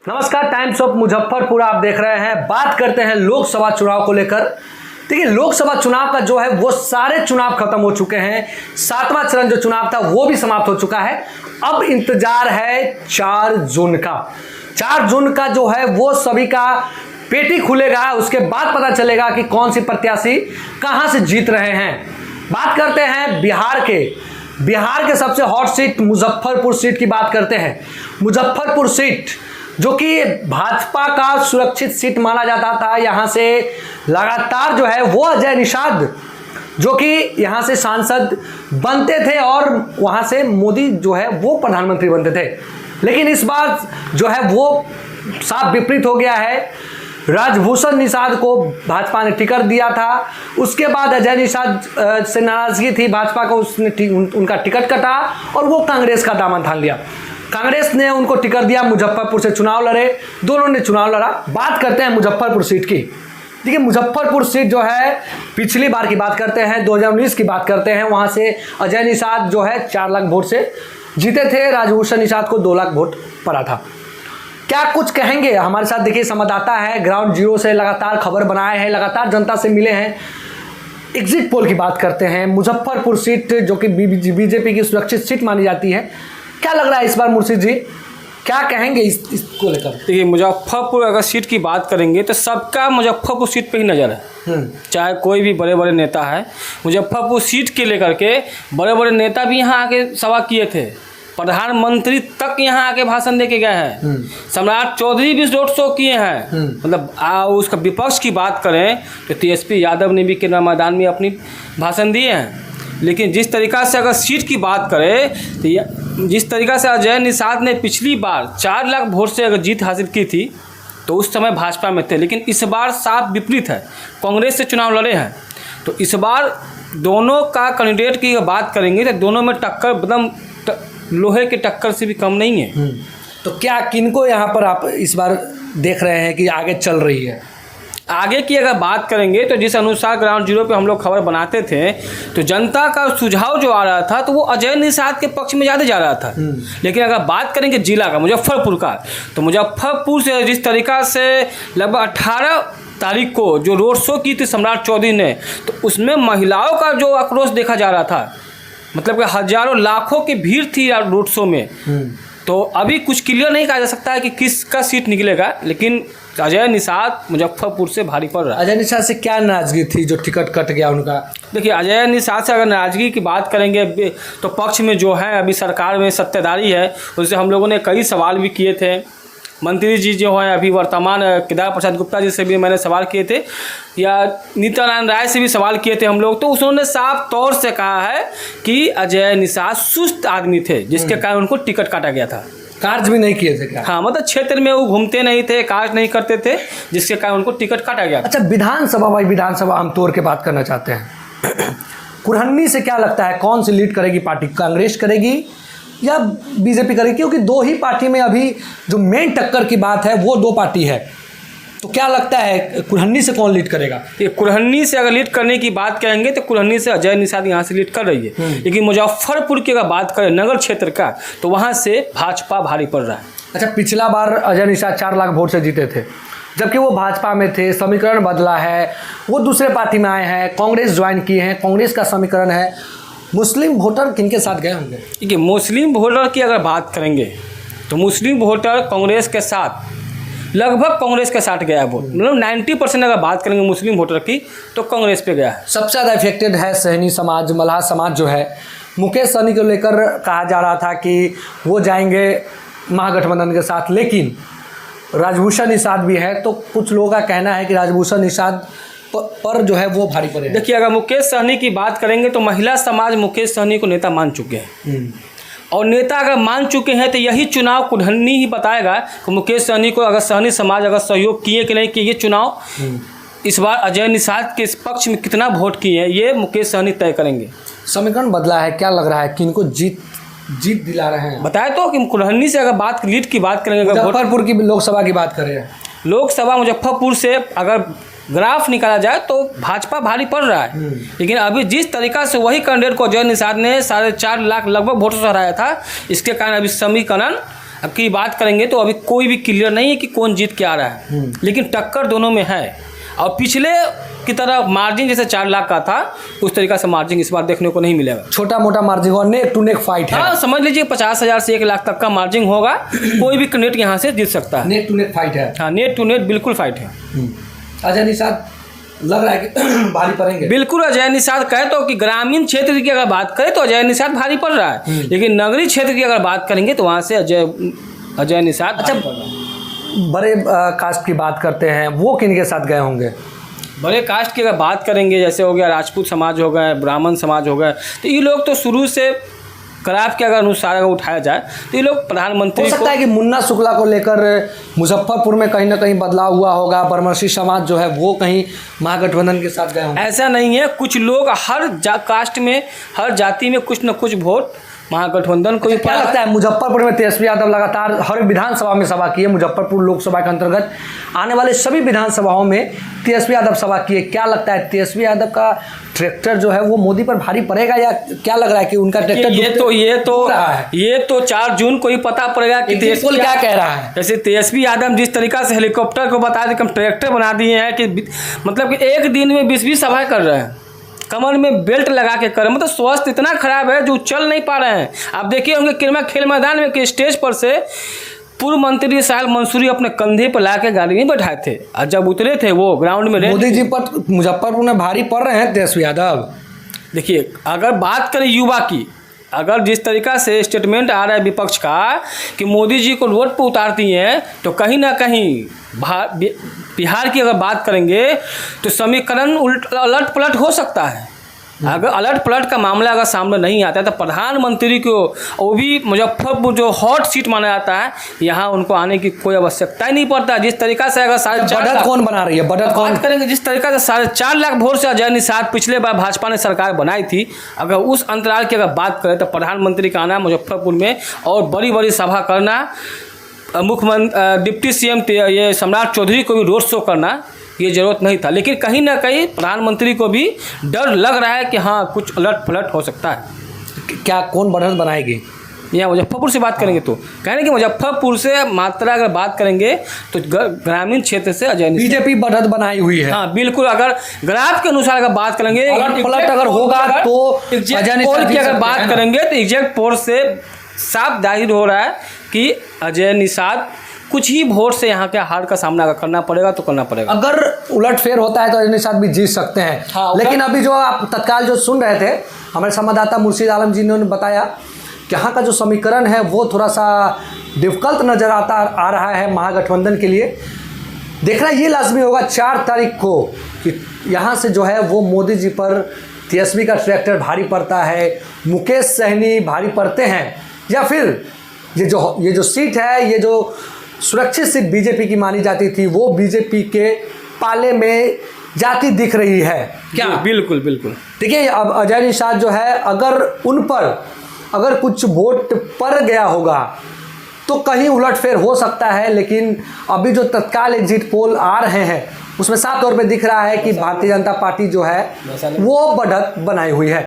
नमस्कार, times of Muzaffarpur आप देख रहे हैं। बात करते हैं लोकसभा चुनाव को लेकर। देखिए, लोकसभा चुनाव का जो है वो सारे चुनाव खत्म हो चुके हैं। 7वां चरण जो चुनाव था वो भी समाप्त हो चुका है। अब इंतजार है 4 जून का। 4 जून का जो है वो सभी का पेटी खुलेगा, उसके बाद पता चलेगा कि कौन सी प्रत्याशी कहां से जीत रहे हैं। बात करते हैं बिहार के सबसे हॉट सीट मुजफ्फरपुर सीट की बात करते हैं। मुजफ्फरपुर सीट जो कि भाजपा का सुरक्षित सीट माना जाता था, यहां से लगातार जो है वो अजय निषाद जो कि यहां से सांसद बनते थे और वहां से मोदी जो है वो प्रधानमंत्री बनते थे। लेकिन इस बार जो है वो साफ विपरीत हो गया है। राजभूषण निषाद को भाजपा ने टिकट दिया था, उसके बाद अजय निषाद से नाराजगी थी भाजपा को, उसने उनका टिकट कटा और वो कांग्रेस का दामन थाम लिया। कांग्रेस ने उनको टिकट दिया, मुजफ्फरपुर से चुनाव लड़े, दोनों ने चुनाव लड़ा। बात करते हैं मुजफ्फरपुर सीट की। देखिए, मुजफ्फरपुर सीट जो है पिछली बार की बात करते हैं, 2019 की बात करते हैं, वहां से अजय निषाद जो है 4 लाख वोट से जीते थे। राजभूषण निषाद को 2 लाख वोट पड़ा था। क्या कुछ कहेंगे हमारे साथ? देखिए, संवाददाता है, ग्राउंड जीरो से लगातार खबर बनाए हैं, लगातार जनता से मिले हैं। एग्जिट पोल की बात करते हैं। मुजफ्फरपुर सीट जो कि बीजेपी की सुरक्षित सीट मानी जाती है, क्या लग रहा है इस बार मुर्शिद जी, क्या कहेंगे इसको लेकर? देखिए, मुजफ्फरपुर अगर सीट की बात करेंगे तो सबका मुजफ्फरपुर सीट पे ही नज़र है। चाहे कोई भी बड़े बड़े नेता है, मुजफ्फरपुर सीट के लेकर के बड़े बड़े नेता भी यहाँ आके सभा किए थे, प्रधानमंत्री तक यहाँ आके भाषण दे के गए हैं। सम्राट चौधरी भी रोड शो किए हैं। मतलब उसका विपक्ष की बात करें तो तेजस्वी यादव ने भी केंद्र मैदान में अपनी भाषण दिए हैं। लेकिन जिस तरीक़ा से अगर सीट की बात करें तो जिस तरीक़ा से अजय निषाद ने पिछली बार 4 लाख वोट से अगर जीत हासिल की थी तो उस समय भाजपा में थे, लेकिन इस बार साफ विपरीत है, कांग्रेस से चुनाव लड़े हैं। तो इस बार दोनों का कैंडिडेट की बात करेंगे तो दोनों में टक्कर एकदम लोहे के टक्कर से भी कम नहीं है। तो क्या किनको यहाँ पर आप इस बार देख रहे हैं कि आगे चल रही है? आगे की अगर बात करेंगे तो जिस अनुसार ग्राउंड जीरो पे हम लोग खबर बनाते थे तो जनता का सुझाव जो आ रहा था तो वो अजय निषाद के पक्ष में ज़्यादा जा रहा था। लेकिन अगर बात करेंगे जिला का, मुजफ्फरपुर का, तो मुजफ्फरपुर से जिस तरीक़ा से लगभग 18 तारीख को जो रोड शो की थी सम्राट चौधरी ने, तो उसमें महिलाओं का जो आक्रोश देखा जा रहा था, मतलब कि हजारों लाखों की भीड़ थी रोड शो में। तो अभी कुछ क्लियर नहीं कहा जा सकता है कि किसका सीट निकलेगा, लेकिन अजय निषाद मुजफ्फरपुर से भारी पड़ रहा है। अजय निषाद से क्या नाराजगी थी जो टिकट कट गया उनका? देखिए, अजय निषाद से अगर नाराजगी की बात करेंगे तो पक्ष में जो है अभी सरकार में सत्ताधारी है, उससे हम लोगों ने कई सवाल भी किए थे। मंत्री जी जो हैं अभी वर्तमान केदार प्रसाद गुप्ता जी से भी मैंने सवाल किए थे, या नित्यानंद राय से भी सवाल किए थे हम लोग, तो उन्होंने साफ तौर से कहा है कि अजय निषाद सुस्त आदमी थे जिसके कारण उनको टिकट काटा गया था। कार्य भी नहीं किए थे क्या? हाँ, मतलब क्षेत्र में वो घूमते नहीं थे, कार्य नहीं करते थे, जिसके कारण उनको टिकट काटा गया। अच्छा, विधानसभा हम तोड़ के बात करना चाहते हैं। कुरहन्नी से क्या लगता है कौन सी लीड करेगी पार्टी? कांग्रेस करेगी या बीजेपी करेगी? क्योंकि 2 ही पार्टी में अभी जो मेन टक्कर की बात है वो 2 पार्टी है। तो क्या लगता है कुरहन्नी से कौन लीड करेगा? ये कुरहन्नी से अगर लीड करने की बात कहेंगे तो कुरहन्नी से अजय निषाद यहाँ से लीड कर रही है। लेकिन मुजफ्फरपुर की अगर बात करें नगर क्षेत्र का, तो वहाँ से भाजपा भारी पड़ रहा है। अच्छा, पिछला बार अजय निषाद 4 लाख वोट से जीते थे, जबकि वो भाजपा में थे। समीकरण बदला है, वो दूसरे पार्टी में आए हैं, कांग्रेस ज्वाइन किए हैं, कांग्रेस का समीकरण है। मुस्लिम वोटर किनके साथ गए होंगे? देखिए, मुस्लिम वोटर की अगर बात करेंगे तो मुस्लिम वोटर कांग्रेस के साथ, लगभग कांग्रेस के साथ गया है वोट। मतलब 90% अगर बात करेंगे मुस्लिम वोटर की तो कांग्रेस पे गया है। सबसे ज़्यादा इफेक्टेड है सहनी समाज, मल्हार समाज जो है। मुकेश सहनी को लेकर कहा जा रहा था कि वो जाएंगे महागठबंधन के साथ, लेकिन राजभूषण निषाद भी है, तो कुछ लोगों का कहना है कि राजभूषण निषाद पर जो है वो भारी पड़े। देखिए, अगर मुकेश सहनी की बात करेंगे तो महिला समाज मुकेश सहनी को नेता मान चुके हैं, और नेता अगर मान चुके हैं तो यही चुनाव कुरहन्नी ही बताएगा कि मुकेश सहनी को अगर सहनी समाज अगर सहयोग किए कि नहीं किए। ये चुनाव इस बार अजय निषाद के पक्ष में कितना वोट किए हैं ये मुकेश सहनी तय करेंगे। समीकरण बदला है, क्या लग रहा है किनको जीत दिला रहे हैं? बताए तो कि कुरहन्नी से अगर बात लीड की बात करेंगे, मुजफ्फरपुर की लोकसभा की बात करें, लोकसभा मुजफ्फरपुर से अगर ग्राफ निकाला जाए तो भाजपा भारी पड़ रहा है। लेकिन अभी जिस तरीका से वही कैंडिडेट को अजय निषाद ने 4.5 लाख लगभग वोटों से हराया था, इसके कारण अभी समीकरण अब की बात करेंगे तो अभी कोई भी क्लियर नहीं है कि कौन जीत के आ रहा है, लेकिन टक्कर दोनों में है। और पिछले की तरह मार्जिन जैसे 4 लाख का था उस तरीका से मार्जिन इस बार देखने को नहीं मिलेगा। छोटा मोटा मार्जिन और नेक टू नेक फाइट है। हाँ, समझ लीजिए 50,000 से 1 लाख तक का मार्जिन होगा। कोई भी कैंडिडेट यहाँ से जीत सकता है। नेक टू नेक फाइट है। हाँ, नेट टू नेट बिल्कुल फाइट है। अजय निषाद लग रहा है कि भारी पड़ेंगे। बिल्कुल अजय निषाद कहे तो कि ग्रामीण क्षेत्र की अगर बात करें तो अजय निषाद भारी पड़ रहा है, लेकिन नगरीय क्षेत्र की अगर बात करेंगे तो वहाँ से अजय निषाद। अच्छा, बड़े कास्ट की बात करते हैं, वो किन के साथ गए होंगे? बड़े कास्ट की अगर बात करेंगे, जैसे हो गया राजपूत समाज हो गए, ब्राह्मण समाज हो गए, तो ये लोग तो शुरू से करार के अगर अनुसार अगर उठाया जाए तो ये लोग प्रधानमंत्री हो सकता है कि मुन्ना शुक्ला को लेकर मुजफ्फरपुर में कहीं ना कहीं बदलाव हुआ होगा। ब्रह्मर्षि समाज जो है वो कहीं महागठबंधन के साथ गए होंगे। ऐसा नहीं है, कुछ लोग हर कास्ट में, हर जाति में कुछ न कुछ वोट महागठबंधन को भी क्या लगता है मुजफ्फरपुर में तेजस्वी यादव लगातार हर विधानसभा में सभा किए, मुजफ्फरपुर लोकसभा के अंतर्गत आने वाले सभी विधानसभाओं में तेजस्वी यादव सभा किए, क्या लगता है तेजस्वी यादव का ट्रैक्टर जो है वो मोदी पर भारी पड़ेगा या क्या लग रहा है कि उनका ट्रैक्टर ये तो 4 जून को ही पता पड़ेगा कि तेजस्वी क्या कह रहा है। जैसे तेजस्वी यादव जिस तरीका से हेलीकॉप्टर को बता दें कि हम ट्रैक्टर बना दिए हैं कि मतलब कि एक दिन में 20-20 सभाएं कर रहे हैं, कमर में बेल्ट लगा के कर रहे हैं, मतलब स्वास्थ्य इतना खराब है जो चल नहीं पा रहे हैं। आप देखिए होंगे किरमा खेल मैदान में कि स्टेज पर से पूर्व मंत्री साहिल मंसूरी अपने कंधे पर ला के गाड़ी में बैठाए थे, और जब उतरे थे वो ग्राउंड में मोदी जी पर मुजफ्फरपुर में भारी पड़ रहे हैं तेजस्वी यादव। देखिए अगर बात करें युवा की, अगर जिस तरीका से स्टेटमेंट आ रहा है विपक्ष का कि मोदी जी को रोड पर उतारती हैं, तो कहीं ना कहीं बिहार की अगर बात करेंगे तो समीकरण अलट पलट हो सकता है। अगर अलट पलट का मामला अगर सामने नहीं आता है तो प्रधानमंत्री को, वो भी मुजफ्फरपुर जो हॉट सीट माना जाता है, यहाँ उनको आने की कोई आवश्यकता ही नहीं पड़ता। जिस तरीका से अगर 4.5 लाख कौन बना रही है, बढ़त कौन करेंगे, जिस तरीका से 4.5 लाख वोट से अजय निषाद पिछले बार भाजपा ने सरकार बनाई थी, अगर उस अंतराल की अगर बात करें तो प्रधानमंत्री का आना मुजफ्फरपुर में और बड़ी बड़ी सभा करना, मुख्यमंत्री डिप्टी सीएम ये सम्राट चौधरी को भी रोड शो करना ये जरूरत नहीं था। लेकिन कहीं ना कहीं प्रधानमंत्री को भी डर लग रहा है कि हाँ कुछ उलट पलट हो सकता है। क्या कौन बढ़त बनाएगी? यहाँ मुजफ्फरपुर से बात करेंगे तो कहने कि मुजफ्फरपुर से मात्रा अगर बात करेंगे तो ग्रामीण क्षेत्र से अजय बीजेपी बढ़त बनाई हुई है। हाँ बिल्कुल, अगर ग्राफ के अनुसार अगर बात करेंगे, पलट अगर होगा तो अजय की अगर बात करेंगे तो एग्जैक्ट पोल से साफ जाहिर हो रहा है कि अजय निषाद कुछ ही वोट से यहाँ के हार का सामना अगर करना पड़ेगा तो करना पड़ेगा। अगर उलटफेर होता है तो अजय निषाद भी जीत सकते हैं। हाँ, लेकिन अभी जो आप तत्काल जो सुन रहे थे, हमारे संवाददाता मुर्शीद आलम जी ने बताया कि यहाँ का जो समीकरण है वो थोड़ा सा डिफिकल्ट नजर आ रहा है महागठबंधन के लिए। देखना ये लाजमी होगा 4 तारीख को कि यहाँ से जो है वो मोदी जी पर तेजस्वी का ट्रैक्टर भारी पड़ता है, मुकेश सहनी भारी पड़ते हैं, या फिर ये जो सीट है, ये जो सुरक्षित सीट बीजेपी की मानी जाती थी, वो बीजेपी के पाले में जाती दिख रही है क्या? बिल्कुल बिल्कुल। देखिए अब अजय निषाद जो है अगर उन पर अगर कुछ वोट पड़ गया होगा तो कहीं उलटफेर हो सकता है। लेकिन अभी जो तत्काल एग्जिट पोल आ रहे हैं उसमें साफ तौर पे दिख रहा है कि भारतीय जनता पार्टी जो है वो बढ़त बनाई हुई है।